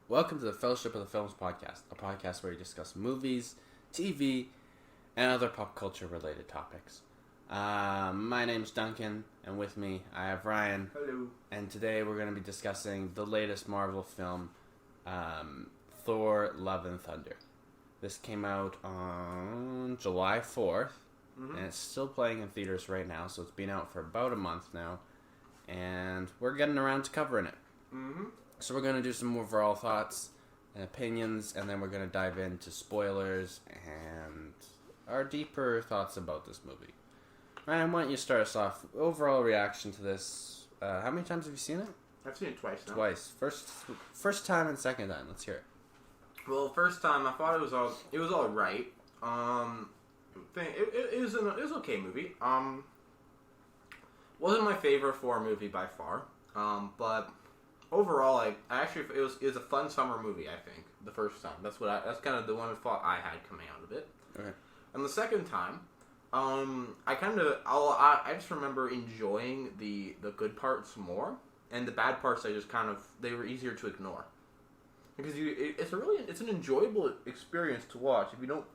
Welcome to the Fellowship of the Films podcast, a podcast where we discuss movies, TV, and other pop culture related topics. My name's Duncan, and with me I have Ryan. Hello. And today we're going to be discussing the latest Marvel film, Thor: Love and Thunder. This came out on July 4th, and it's still playing in theaters right now, so it's been out for about a month now, and we're getting around to covering it. So we're going to do some overall thoughts and opinions, and then we're going to dive into spoilers and our deeper thoughts about this movie. Ryan, why don't you start us off? Overall reaction to this. How many times have you seen it? I've seen it twice now. Twice. First time and second time. Let's hear it. Well, first time I thought it was all right. It was an okay movie. Wasn't my favorite Thor movie by far. But overall, it was a fun summer movie. I think the first time. That's kind of the one thought I had coming out of it. Okay. And the second time, I just remember enjoying the good parts more, and the bad parts they were easier to ignore. Because it's an enjoyable experience to watch. If you don't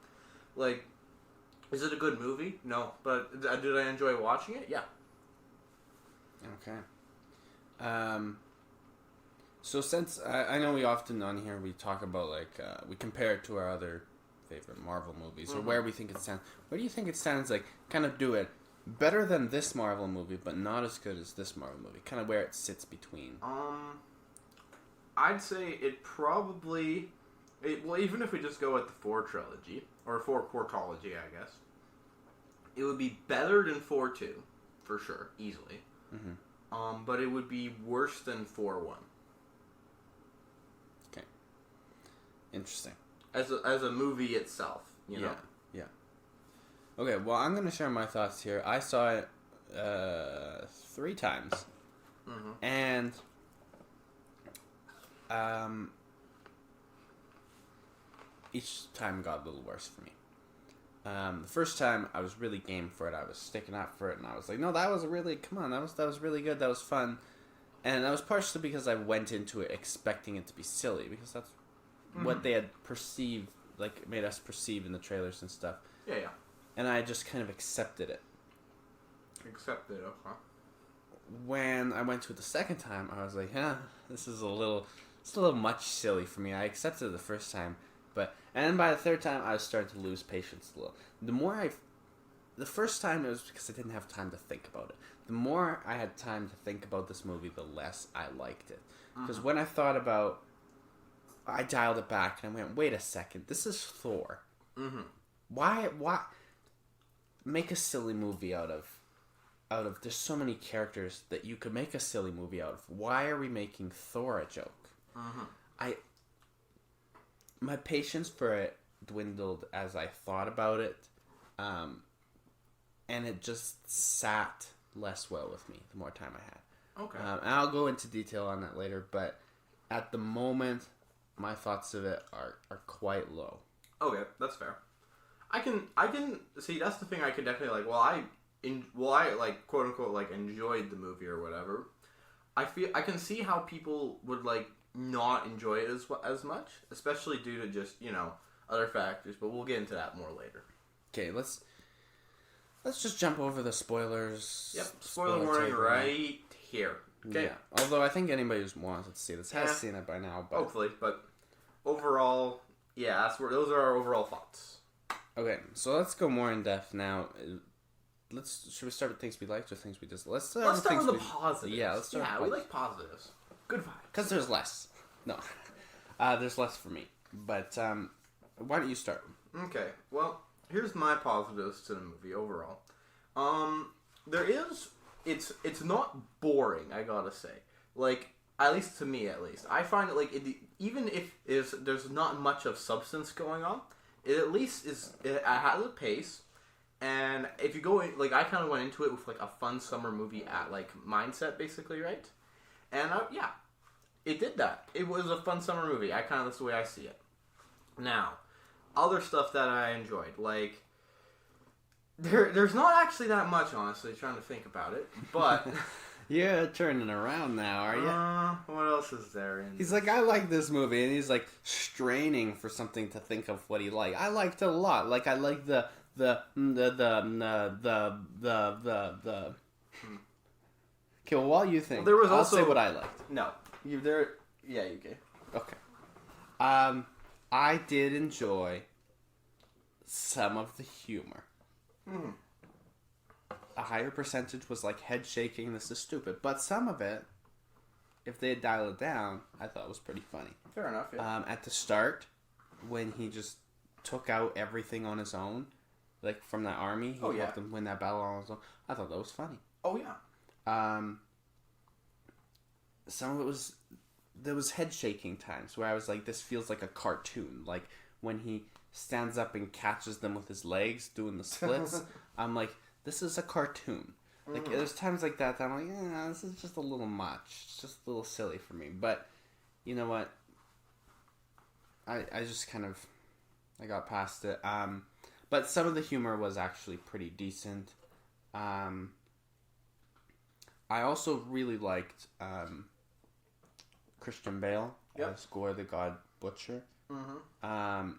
like, is it a good movie? No, but did I enjoy watching it? Yeah. Okay. So since I know we often on here we talk about we compare it to our other favorite Marvel movies or where we think it stands. Where do you think it stands? Kind of do it better than this Marvel movie, but not as good as this Marvel movie. Kind of where it sits between. I'd say it probably. Even if we just go with the Thor trilogy or Thor quartology, I guess it would be better than Thor 2 for sure, easily. But it would be worse than Thor 1. Okay. Interesting. As a movie itself, you know? Yeah. Okay, well, I'm going to share my thoughts here. I saw it 3 times. And each time got a little worse for me. The first time, I was really game for it. I was sticking up for it, and I was like, no, that was really good. That was fun. And that was partially because I went into it expecting it to be silly, because that's what they had perceived, made us perceive in the trailers and stuff. Yeah. And I just kind of accepted it. Okay. When I went to it the second time, I was like, this is a little much silly for me. I accepted it the first time, and then by the third time, I was starting to lose patience a little. The first time it was because I didn't have time to think about it. The more I had time to think about this movie, the less I liked it. Because when I thought about, I dialed it back and I went, wait a second, this is Thor. Why make a silly movie out of there's so many characters that you could make a silly movie out of. Why are we making Thor a joke? My patience for it dwindled as I thought about it, and it just sat less well with me the more time I had. Okay. And I'll go into detail on that later, but at the moment, my thoughts of it are quite low. Okay, that's fair. I can see, that's the thing I could definitely I quote unquote enjoyed the movie or whatever. I can see how people would not enjoy it as much, especially due to just, other factors, but we'll get into that more later. Okay, let's just jump over the spoilers. Yep, spoiler warning right here. Okay. Yeah. Although I think anybody who wants to see this has seen it by now, but hopefully, but overall, those are our overall thoughts. Okay, so let's go more in depth now. Should we start with things we liked or things we disliked? Let's start with the positives. Yeah, let's start. Yeah, we like positives. Good vibes. Because there's less. No, there's less for me. But why don't you start? Okay. Well, here's my positives to the movie overall. It's not boring, I gotta say. At least to me, I find it even if there's not much of substance going on, it at least it has a pace. And if you go in, I kind of went into it with a fun summer movie mindset, basically, right? And it did that. It was a fun summer movie. That's the way I see it. Now, other stuff that I enjoyed, there's not actually that much, honestly, trying to think about it, but You're turning around now, are you? What else is there in He's like, I like this movie, and he's like straining for something to think of what he liked. I liked it a lot. Like I like the. Okay, well, while you think, Well, there was I'll also say what I liked. No, you there. Yeah, you can. Okay. I did enjoy some of the humor. Mm. A higher percentage was like head shaking, this is stupid. But some of it, if they had dialed it down, I thought was pretty funny. Fair enough, yeah. At the start, when he just took out everything on his own, like from that army, he helped them win that battle on his own. I thought that was funny. Oh, yeah. Some of it was... There was head shaking times where I was like, this feels like a cartoon. Like, when he stands up and catches them with his legs doing the splits, I'm like, this is a cartoon. Like, there's times like that I'm like, yeah, this is just a little much. It's just a little silly for me. But, you know what? I just kind of... I got past it. But some of the humor was actually pretty decent. I also really liked... Christian Bale as Gore the God Butcher. Mm-hmm.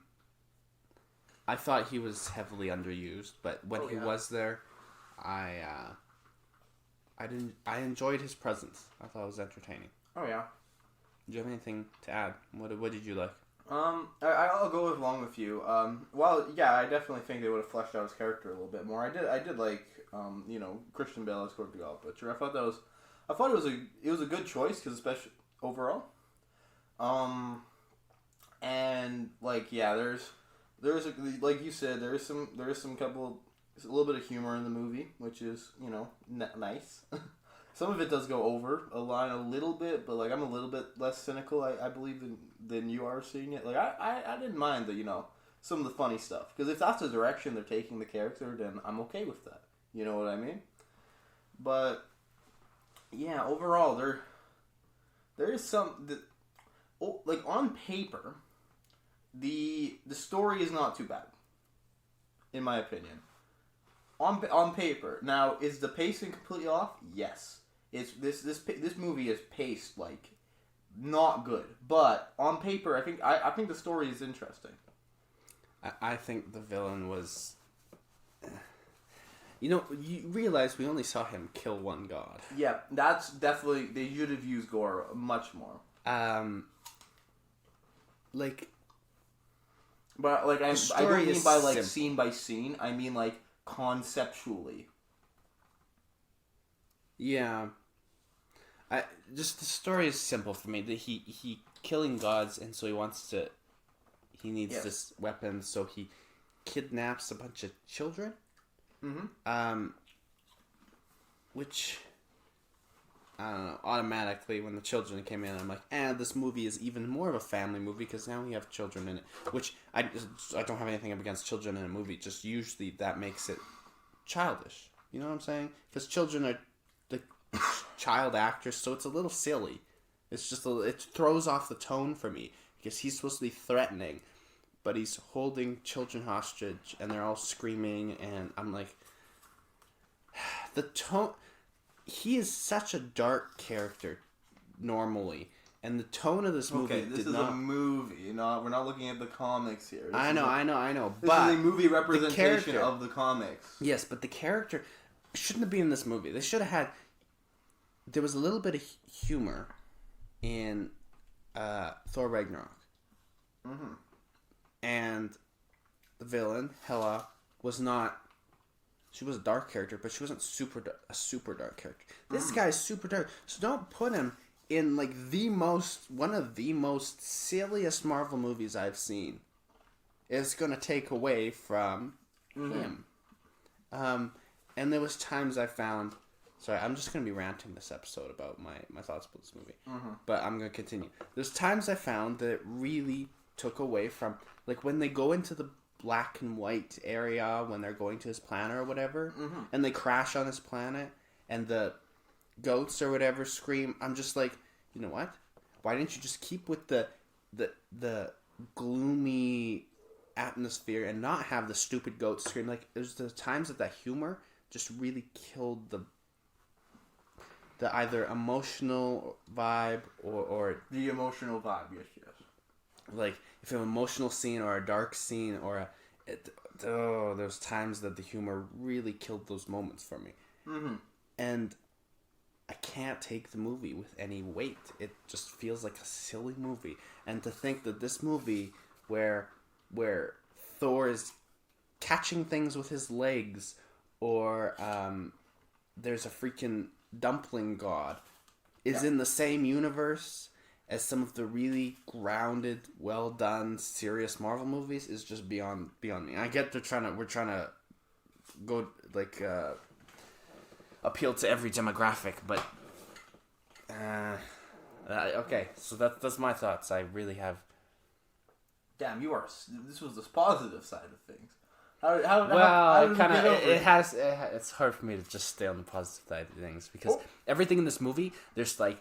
I thought he was heavily underused, but when he was there, I enjoyed his presence. I thought it was entertaining. Oh yeah. Do you have anything to add? What did you like? I'll go along with you. Well, yeah, I definitely think they would have fleshed out his character a little bit more. I did like, Christian Bale as Gore the God Butcher. I thought it was a good choice because especially overall. And like there's like you said there's some a little bit of humor in the movie, which is nice. Some of it does go over a line a little bit, but like I'm a little bit less cynical I believe than you are seeing it. Like I didn't mind some of the funny stuff, because if that's the direction they're taking the character, then I'm okay with that. You know what I mean? But yeah, overall there is like on paper, the story is not too bad, in my opinion. On paper, now is the pacing completely off? Yes, it's this movie is paced like not good, but on paper, I think the story is interesting. I think the villain was. You realize we only saw him kill one god. Yeah, that's definitely... They should have used gore much more. But, like, I don't mean by, like, scene by scene. I mean, like, conceptually. Yeah. The story is simple for me. That he killing gods, and so he needs this weapon, so he kidnaps a bunch of children. Mm-hmm. Which, I don't know, automatically when the children came in, I'm like, this movie is even more of a family movie because now we have children in it. Which, I don't have anything up against children in a movie, just usually that makes it childish. You know what I'm saying? Because children are the child actors, so it's a little silly. It's just, it throws off the tone for me, because he's supposed to be threatening, but he's holding children hostage, and they're all screaming, and I'm like... The tone... He is such a dark character, normally, and the tone of this movie this is a movie, we're not looking at the comics here. I know, this but... is a movie representation of the comics. Yes, but the character shouldn't have been in this movie. They should have had... There was a little bit of humor in Thor Ragnarok. Mm-hmm. And the villain, Hela, was not... She was a dark character, but she wasn't a super dark character. This guy's super dark, so don't put him in like one of the most silliest Marvel movies I've seen. It's gonna take away from him. And there was times I found... Sorry, I'm just gonna be ranting this episode about my thoughts about this movie. But I'm gonna continue. There's times I found that it really took away from... Like when they go into the black and white area, when they're going to his planet or whatever, and they crash on his planet, and the goats or whatever scream, I'm just like, you know what? Why didn't you just keep with the gloomy atmosphere and not have the stupid goats scream? Like, there's the times that humor just really killed the the either emotional vibe or The emotional vibe, yes. like if an emotional scene or a dark scene or there's times that the humor really killed those moments for me. Mm-hmm. And I can't take the movie with any weight. It just feels like a silly movie. And to think that this movie where Thor is catching things with his legs, or there's a freaking dumpling god, is in the same universe as some of the really grounded, well done, serious Marvel movies is just beyond me. I get we're trying to go like appeal to every demographic, but okay. So that's my thoughts. I really have. Damn, this was the positive side of things. How It's hard for me to just stay on the positive side of things because everything in this movie, there's like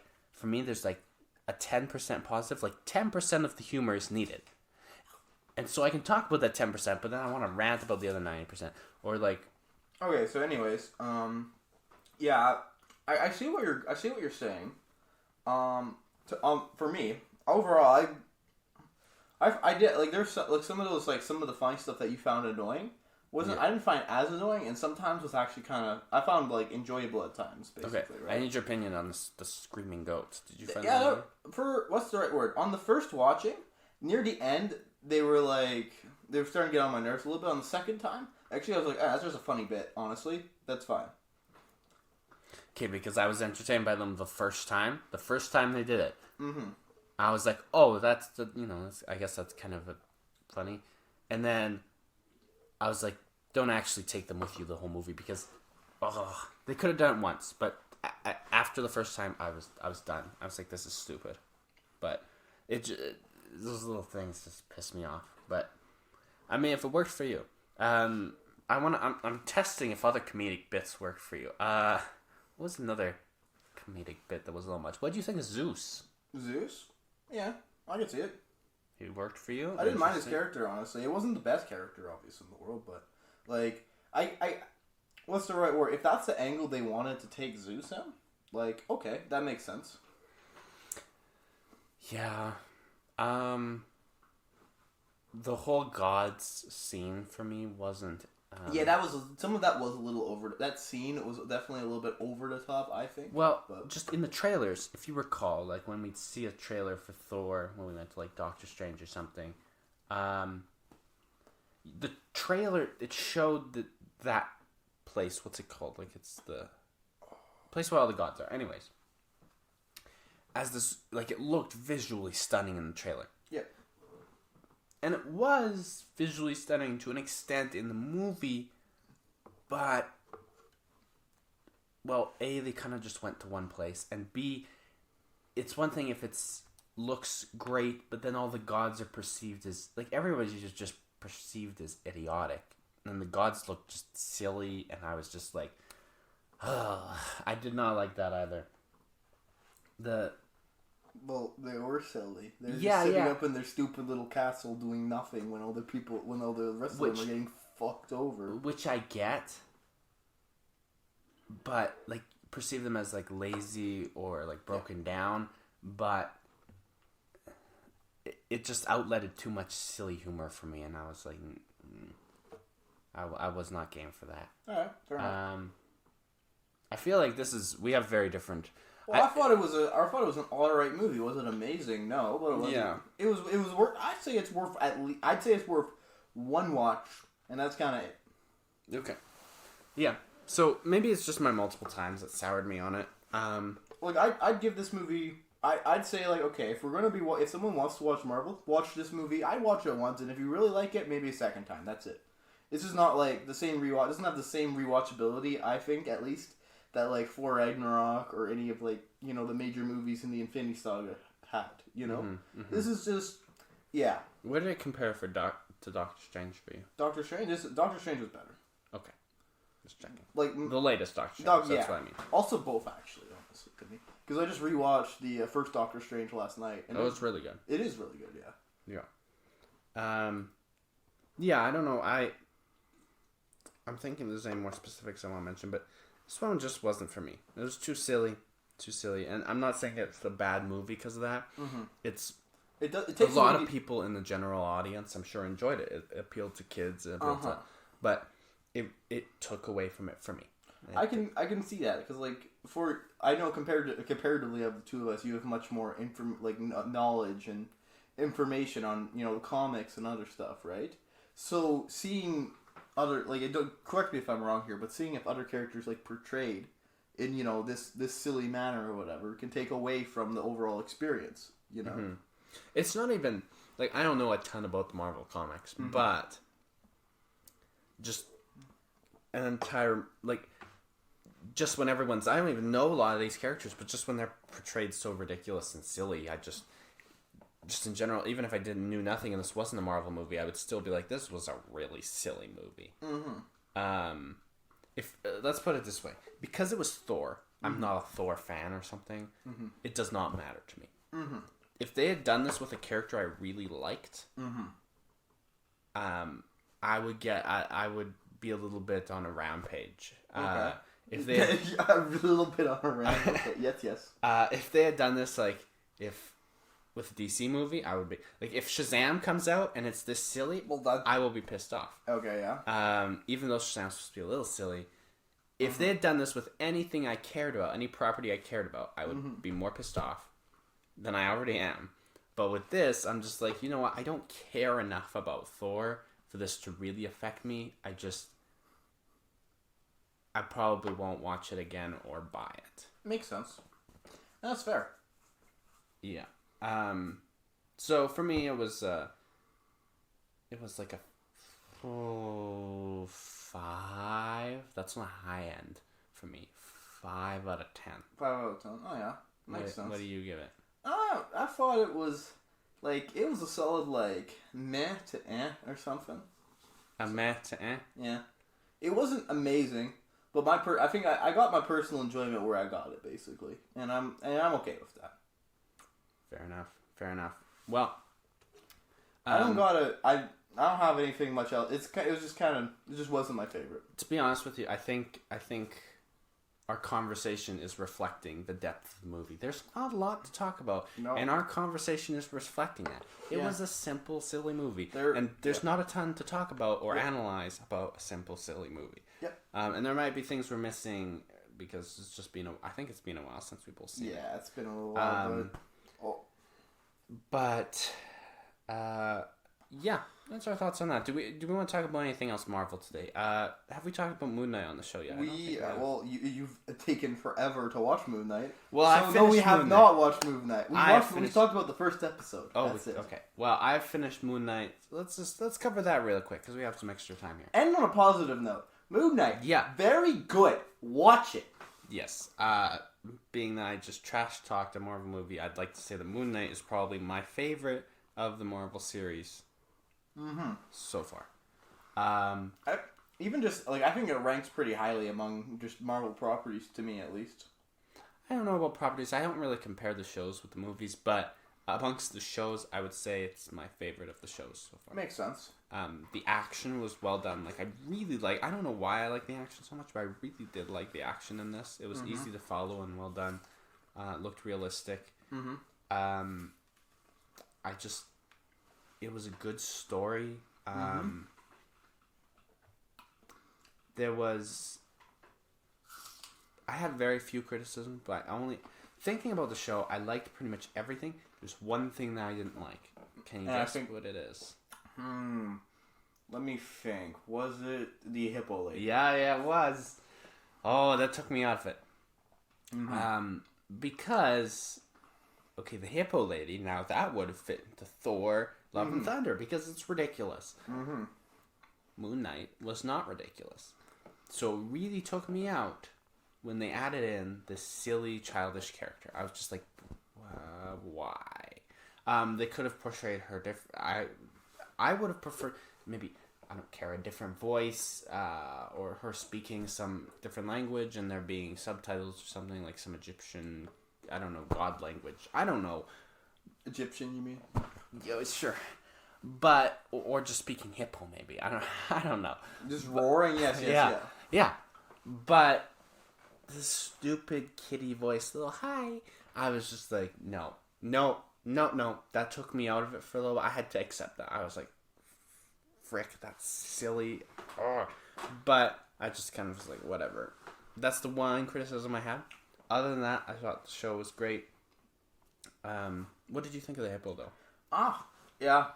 a 10% positive, like 10% of the humor is needed, and so I can talk about that 10%, but then I want to rant about the other 90%, or like. Okay, so anyways, yeah, I see what you're saying. For me, overall, I did like there's like some of the funny stuff that you found annoying I didn't find as annoying, and sometimes was actually kind of I found like enjoyable at times. Basically, okay, right? I need your opinion on the screaming goats. Did you find that? Yeah, for what's the right word? On the first watching, near the end, they were starting to get on my nerves a little bit. On the second time, actually, I was like, that's just a funny bit. Honestly, that's fine. Okay, because I was entertained by them the first time. The first time they did it, I was like, "Oh, that's I guess that's kind of funny." And then I was like, "Don't actually take them with you the whole movie because, they could have done it once." But after the first time, I was done. I was like, "This is stupid," but those little things just piss me off. But I mean, if it worked for you, I'm testing if other comedic bits worked for you. What was another comedic bit that was a little much? What do you think of Zeus? Zeus? Yeah, I can see it. He worked for you? I didn't mind his character, honestly. It wasn't the best character, obviously, in the world, but, like, I what's the right word? If that's the angle they wanted to take Zeus in, like, okay, that makes sense. Yeah. The whole gods scene for me wasn't... yeah, some of that was a little over. That scene was definitely a little bit over the top, I think. Well, just in the trailers, if you recall, like when we'd see a trailer for Thor, when we went to like Doctor Strange or something, the trailer, it showed that place. What's it called? Like it's the place where all the gods are. Anyways, as this, like it looked visually stunning in the trailer. Yeah. And it was visually stunning to an extent in the movie, but, well, A, they kind of just went to one place, and B, it's one thing if it's looks great, but then all the gods are perceived as, like, everybody's just perceived as idiotic, and the gods looked just silly, and I was just like, I did not like that either. Well, they were silly. They're just sitting up in their stupid little castle doing nothing when all the rest of them are getting fucked over. Which I get, but like perceive them as like lazy or like broken down, but it just outletted too much silly humor for me, and I was like, I was not game for that. Alright, fair enough. I feel like we have very different. Well, I thought it was an alright movie. Was it amazing? No, but it wasn't. Yeah. It was worth. I'd say it's worth one watch, and that's kind of it. Okay. Yeah. So maybe it's just my multiple times that soured me on it. Like I'd give this movie. I'd say like okay, if someone wants to watch Marvel, watch this movie. I'd watch it once, and if you really like it, maybe a second time. That's it. This is not like the same rewatch. It doesn't have the same rewatchability. I think at least. That like Thor Ragnarok or any of like the major movies in the Infinity Saga had, This is just Where did it compare to Doctor Strange for you? Doctor Strange was better. Okay, just checking. Like the latest Doctor Strange. That's what I mean. Also both actually, honestly, to me, because I just rewatched the first Doctor Strange last night. And it's really good. It is really good, yeah. Yeah. Yeah, I don't know. I'm thinking there's any more specifics I want to mention, but this one just wasn't for me. It was too silly, too silly. And I'm not saying it's a bad movie because of that. Mm-hmm. It takes a lot of people in the general audience, I'm sure, enjoyed it. It appealed to kids, but it took away from it for me. I can see that because I know comparatively of the two of us, you have much more knowledge and information on the comics and other stuff, right? So seeing other correct me if I'm wrong here, but seeing if other characters portrayed in this silly manner or whatever can take away from the overall experience. Mm-hmm. It's not even I don't know a ton about the Marvel comics, mm-hmm. but just an entire just when everyone's I don't even know a lot of these characters, but just when they're portrayed so ridiculous and silly, I just in general, even if I knew nothing and this wasn't a Marvel movie, I would still be like, this was a really silly movie. Mm-hmm. If let's put it this way, because it was Thor, mm-hmm. I'm not a Thor fan or something. Mm-hmm. It does not matter to me. Mm-hmm. If they had done this with a character I really liked, mm-hmm. I would be a little bit on a rampage. Okay. If they a little bit on a rampage. Okay. Yes. If they had done this if with a DC movie, I would be if Shazam comes out and it's this silly, I will be pissed off. Okay, yeah. Even though Shazam's supposed to be a little silly, if they had done this with anything I cared about, any property I cared about, I would mm-hmm. be more pissed off than I already am. But with this, I'm just you know what? I don't care enough about Thor for this to really affect me. I probably won't watch it again or buy it. Makes sense. That's fair. Yeah. So for me, it was like a 5. That's on the high end for me. 5 out of 10. 5 out of 10. Oh yeah, makes sense. What do you give it? I thought it was it was a solid meh to or something. A meh to eh? Yeah, it wasn't amazing, but I think I got my personal enjoyment where I got it basically, and I'm okay with that. Fair enough. Well, I don't have anything much else. It just wasn't my favorite. To be honest with you, I think our conversation is reflecting the depth of the movie. There's not a lot to talk about, and our conversation is reflecting that. It was a simple, silly movie, and there's not a ton to talk about or analyze about a simple, silly movie. Yep. And there might be things we're missing because it's just been I think it's been a while since we both seen it. Yeah, it's been a little while. But yeah, that's our thoughts on that. Do we want to talk about anything else Marvel today? Have we talked about Moon Knight on the show yet? You've taken forever to watch Moon Knight. Well, we have not watched Moon Knight. We talked about the first episode. Oh, that's it. Okay. Well, I've finished Moon Knight. Let's cover that really quick because we have some extra time here. And on a positive note, Moon Knight. Yeah. Very good. Watch it. Yes. Being that I just trash talked a Marvel movie, I'd like to say that Moon Knight is probably my favorite of the Marvel series so far. I think it ranks pretty highly among just Marvel properties to me, at least. I don't know about properties. I don't really compare the shows with the movies, but amongst the shows, I would say it's my favorite of the shows so far. Makes sense. The action was well done. I really I don't know why I like the action so much, but I really did like the action in this. It was easy to follow and well done. It looked realistic. It was a good story. There was... I have very few criticisms, but thinking about the show, I liked pretty much everything. There's one thing that I didn't like. Can you guess what it is? Let me think. Was it the hippo lady? Yeah, it was. Oh, that took me out of it. Because, okay, the hippo lady, now that would have fit into Thor, Love and Thunder, because it's ridiculous. Moon Knight was not ridiculous. So it really took me out when they added in this silly, childish character. I was just like, why? They could have portrayed her different. I would have preferred maybe, I don't care, a different voice, or her speaking some different language and there being subtitles or something, like some Egyptian, I don't know, god language. I don't know. Egyptian, you mean? Yeah, sure. But, or just speaking hippo maybe. I don't know. Just roaring, yes. Yeah. But this stupid kitty voice, little hi. I was just like, no. That took me out of it for a little bit. I had to accept that. I was like, frick, that's silly. Ugh. But I just kind of was like, whatever. That's the one criticism I had. Other than that, I thought the show was great. What did you think of the hippo, though? Yeah.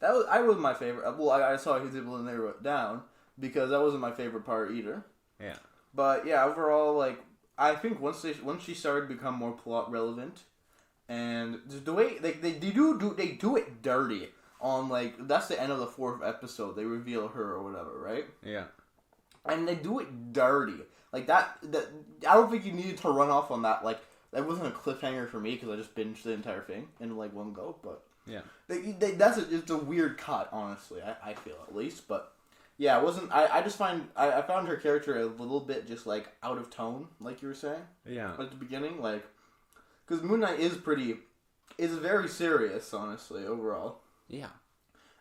I was my favorite. Well, I saw his hippo and they wrote it down because that wasn't my favorite part either. Yeah. But yeah, overall, like, I think once she started to become more plot relevant, and the way they do it dirty on, like, that's the end of the 4th episode. They reveal her or whatever, right? Yeah. And they do it dirty. Like, that I don't think you needed to run off on that. Like, that wasn't a cliffhanger for me because I just binged the entire thing in, like, one go. But yeah, it's a weird cut, honestly. I feel, at least. But yeah, it wasn't. I just find I found her character a little bit just, like, out of tone, like you were saying. Yeah. At the beginning, like, because Moon Knight is very serious, honestly, overall. Yeah.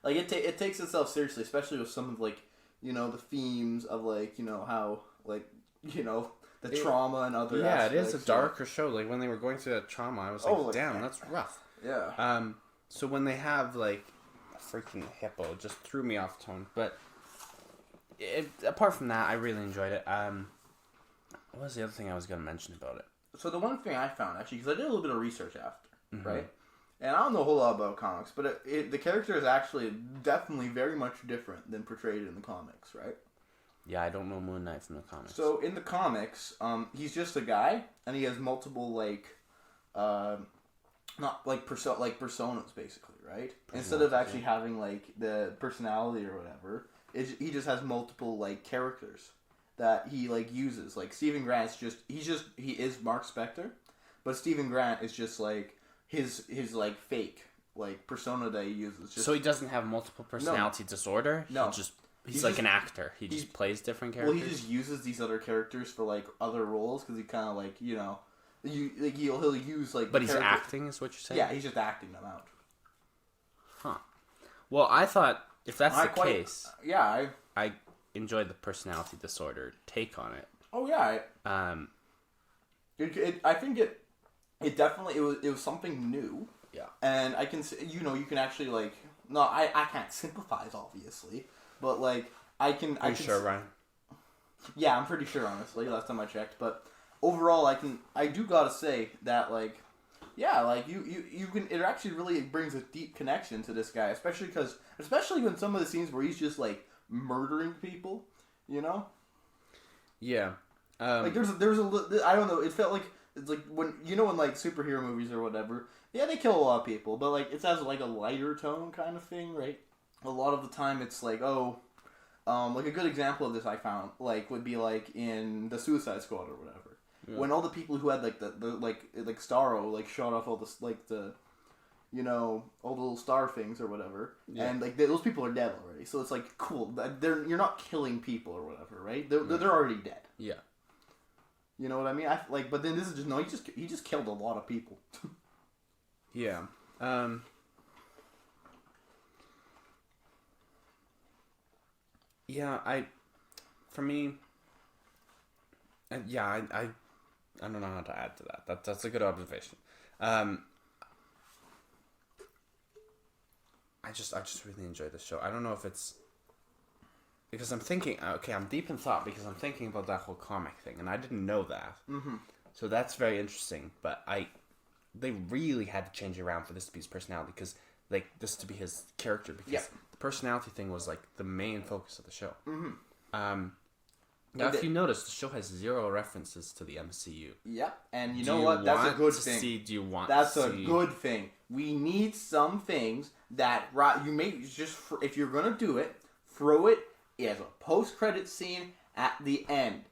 Like, it takes itself seriously, especially with some of, like, you know, the themes of, like, you know, how, like, you know, the trauma and other aspects. Yeah, it is a darker show. Like, when they were going through that trauma, I was like, damn, that's rough. Yeah. So when they have, like, a freaking hippo, it just threw me off tone. But apart from that, I really enjoyed it. What was the other thing I was going to mention about it? So the one thing I found, actually, because I did a little bit of research after, right? And I don't know a whole lot about comics, but the character is actually definitely very much different than portrayed in the comics, right? Yeah, I don't know Moon Knight from the comics. So in the comics, he's just a guy, and he has multiple, like, not like personas, basically, right? Instead of actually having, like, the personality or whatever, he just has multiple, like, characters that he, like, uses. Like, Stephen Grant's he is Mark Spector, but Stephen Grant is just, like, his like, fake, like, persona that he uses. So he doesn't have multiple personality disorder? No. He's like an actor. He just plays different characters? Well, he just uses these other characters for, like, other roles, because he kind of, like, you know, he'll use, like... But he's acting, is what you're saying? Yeah, he's just acting them out. Huh. Well, I thought, if that's the case... Yeah, I enjoyed the personality disorder take on it. Oh, yeah. I think it definitely... It was something new. Yeah. And I can... You know, you can actually, like... No, I can't sympathize, obviously. But, like, I can... Are you sure, Ryan? Yeah, I'm pretty sure, honestly. Last time I checked. But overall, I do gotta say that, like... Yeah, like, you can... It actually really brings a deep connection to this guy. Especially when some of the scenes where he's just, like, murdering people, you know? Yeah. Like, there's a... I don't know. It felt like... It's like when... You know, in, like, superhero movies or whatever... Yeah, they kill a lot of people. But, like, it has, like, a lighter tone kind of thing, right? A lot of the time it's like, like, a good example of this I found, like, would be, like, in the Suicide Squad or whatever. Yeah. When all the people who had, like, the like Starro, like, shot off all the, like, the, you know, all the little star things or whatever. Yeah. And, like, those people are dead already. So it's, like, cool. You're not killing people or whatever, right? They're already dead. Yeah. You know what I mean? But then this is just, no, he just killed a lot of people. Yeah. Yeah, I don't know how to add to that. That's a good observation. I just really enjoyed the show. I don't know if it's because I'm thinking. Okay, I'm deep in thought because I'm thinking about that whole comic thing, and I didn't know that. Mm-hmm. So that's very interesting. But they really had to change it around for this to be his personality, because, like, this to be his character, because the personality thing was, like, the main focus of the show. Mm-hmm. Now, if you notice, the show has 0 references to the MCU. Yep, and you know what? That's a good thing. That's a good thing. We need some things that you may just, if you're gonna do it, throw it as a post-credit scene at the end,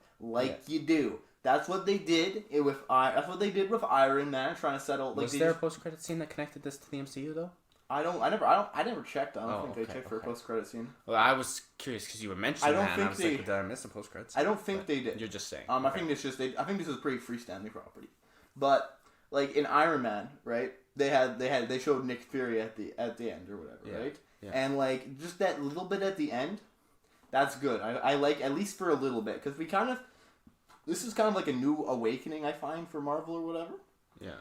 you do. That's what they did with Iron Man, trying to settle. Like, was there a post-credit scene that connected this to the MCU though? I never checked. I don't think they checked for a post-credit scene. Well, I was curious because you were mentioning that, and I was like, did I miss a post-credit scene? I don't think they did. You're just saying. I think it's just I think this is a pretty freestanding property, but, like, in Iron Man, right? They showed Nick Fury at the end or whatever, right? Yeah. And, like, just that little bit at the end, that's good. I like, at least for a little bit, because we kind of, this is kind of like a new awakening, I find, for Marvel or whatever. Yeah.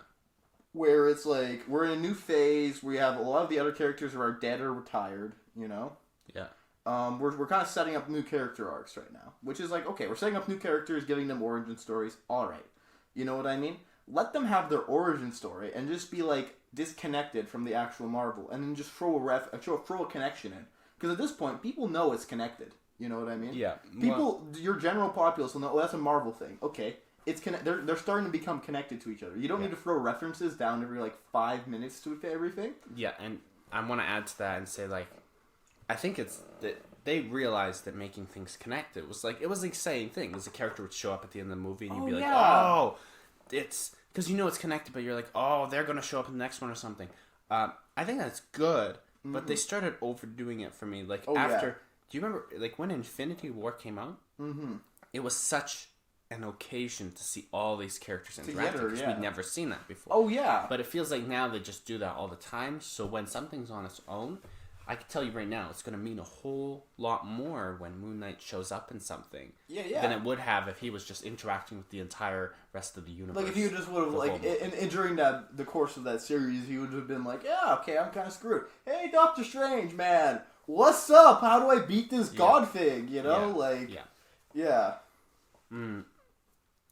Where it's like, we're in a new phase where you have a lot of the other characters who are dead or retired, you know? Yeah. We're kind of setting up new character arcs right now. Which is like, okay, we're setting up new characters, giving them origin stories. Alright. You know what I mean? Let them have their origin story and just be like disconnected from the actual Marvel. And then just throw a connection in. Because at this point, people know it's connected. You know what I mean? Yeah. People, your general populace will know, oh, that's a Marvel thing. Okay. They're starting to become connected to each other. You don't need to throw references down every like 5 minutes to everything. Yeah, and I want to add to that and say like, I think it's that they realized that making things connected was like, it was an exciting thing. Because a character would show up at the end of the movie and you'd be like, oh, it's because you know it's connected, but you're like, oh, they're gonna show up in the next one or something. I think that's good, but they started overdoing it for me. Like after, do you remember like when Infinity War came out? Mm-hmm. It was such an occasion to see all these characters interacting because we'd never seen that before. Oh yeah. But it feels like now they just do that all the time. So when something's on its own, I can tell you right now, it's going to mean a whole lot more when Moon Knight shows up in something than it would have if he was just interacting with the entire rest of the universe. Like if he just would have like, and during the course of that series, he would have been like, yeah, okay, I'm kind of screwed. Hey, Doctor Strange, man, what's up? How do I beat this God thing? You know, yeah.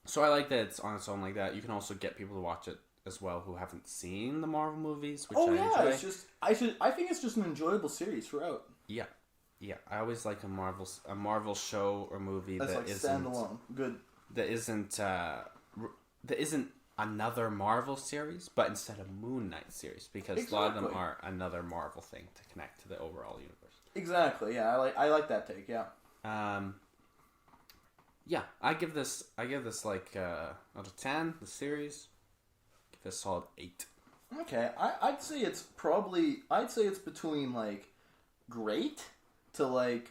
So I like that it's on its own like that. You can also get people to watch it as well who haven't seen the Marvel movies, which I enjoy. It's just I think it's just an enjoyable series throughout. Yeah. I always like a Marvel show or movie that's that like isn't standalone. Good. That isn't another Marvel series, but instead a Moon Knight series, because a lot of them are another Marvel thing to connect to the overall universe. Exactly. Yeah, I like that take. Yeah. Yeah, I give this like out of 10. The series, give this a solid 8. Okay, I'd say it's between like great to like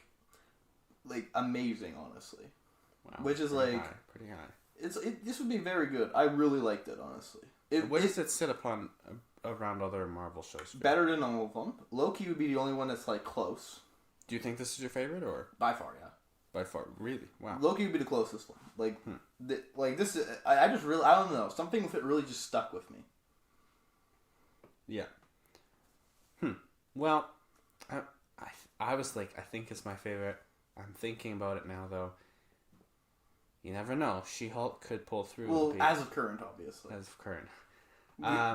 amazing, honestly. Wow, which is pretty high. This would be very good. I really liked it, honestly. Where does it sit around other Marvel shows? Better than all of them. Loki would be the only one that's like close. Do you think this is your favorite, or by far? Yeah. By far, really? Wow. Loki would be the closest one. Like, this. I just really, I don't know. Something with it really just stuck with me. Yeah. Well, I was like, I think it's my favorite. I'm thinking about it now, though. You never know. She-Hulk could pull through. Well, as of current, obviously. As of current.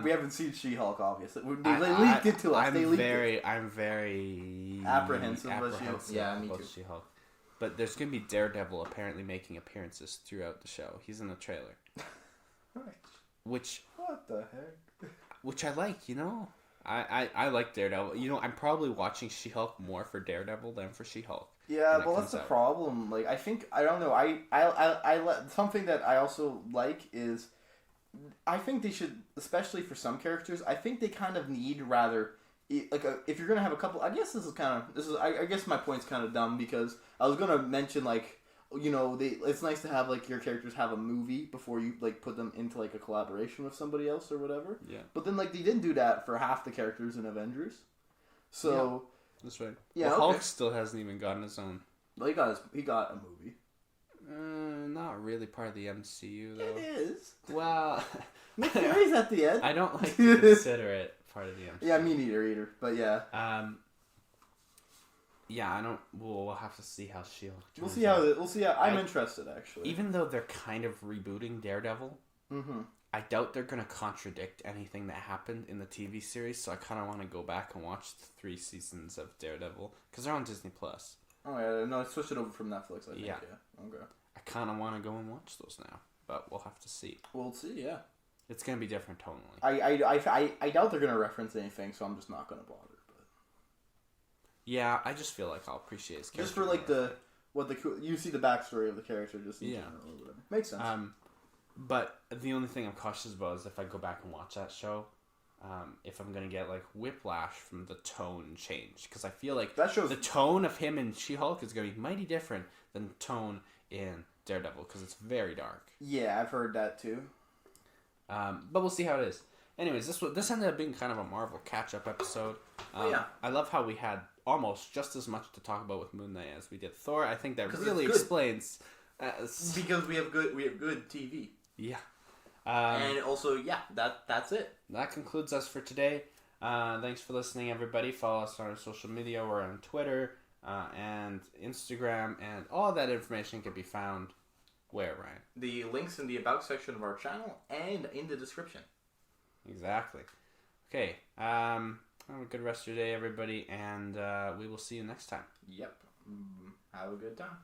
We haven't seen She-Hulk, obviously. They leaked it to us. I'm very apprehensive about She-Hulk. Yeah, me too. She-Hulk. But there's going to be Daredevil apparently making appearances throughout the show. He's in the trailer. Right. What the heck? Which I like, you know? I like Daredevil. You know, I'm probably watching She-Hulk more for Daredevil than for She-Hulk. Yeah, well, that's the problem. Like, I don't know. I something that I also like is, I think they should, especially for some characters, I think they kind of need rather, like, if you're gonna have a couple. I guess I guess my point's kind of dumb, because I was gonna mention, like, you know, it's nice to have like your characters have a movie before you like put them into like a collaboration with somebody else or whatever. Yeah. But then like they didn't do that for half the characters in Avengers. So that's right. Yeah, well, Hulk still hasn't even gotten his own. Well, he got a movie. Not really part of the MCU though. It is. Well, Nick Fury's at the end. I don't like to consider it part of the MCU. Yeah, me neither either. But yeah. Yeah, I don't. We'll have to see how She-Hulk. We'll see how. I'm interested, actually. Even though they're kind of rebooting Daredevil, I doubt they're gonna contradict anything that happened in the TV series. So I kind of want to go back and watch the 3 seasons of Daredevil because they're on Disney Plus. Oh yeah, no, I switched it over from Netflix. I think. Yeah. Okay. I kind of want to go and watch those now, but we'll have to see. We'll see. Yeah. It's gonna be different tonally. I doubt they're gonna reference anything, so I'm just not gonna bother. Yeah, I just feel like I'll appreciate his character. Just for like you see the backstory of the character just in general or whatever. Makes sense. But the only thing I'm cautious about is if I go back and watch that show, if I'm gonna get like whiplash from the tone change, because I feel like the tone of him in She-Hulk is gonna be mighty different than the tone in Daredevil because it's very dark. Yeah, I've heard that too. But we'll see how it is. Anyways, this ended up being kind of a Marvel catch-up episode. Yeah. I love how we had almost just as much to talk about with Moon Knight as we did Thor. I think that really explains Because we have good TV. Yeah. And also, yeah, that's it. That concludes us for today. Thanks for listening, everybody. Follow us on our social media. We're on Twitter and Instagram, and all that information can be found where, Ryan? The links in the About section of our channel and in the description. Exactly. Okay. Have a good rest of your day, everybody, and we will see you next time. Yep. Have a good time.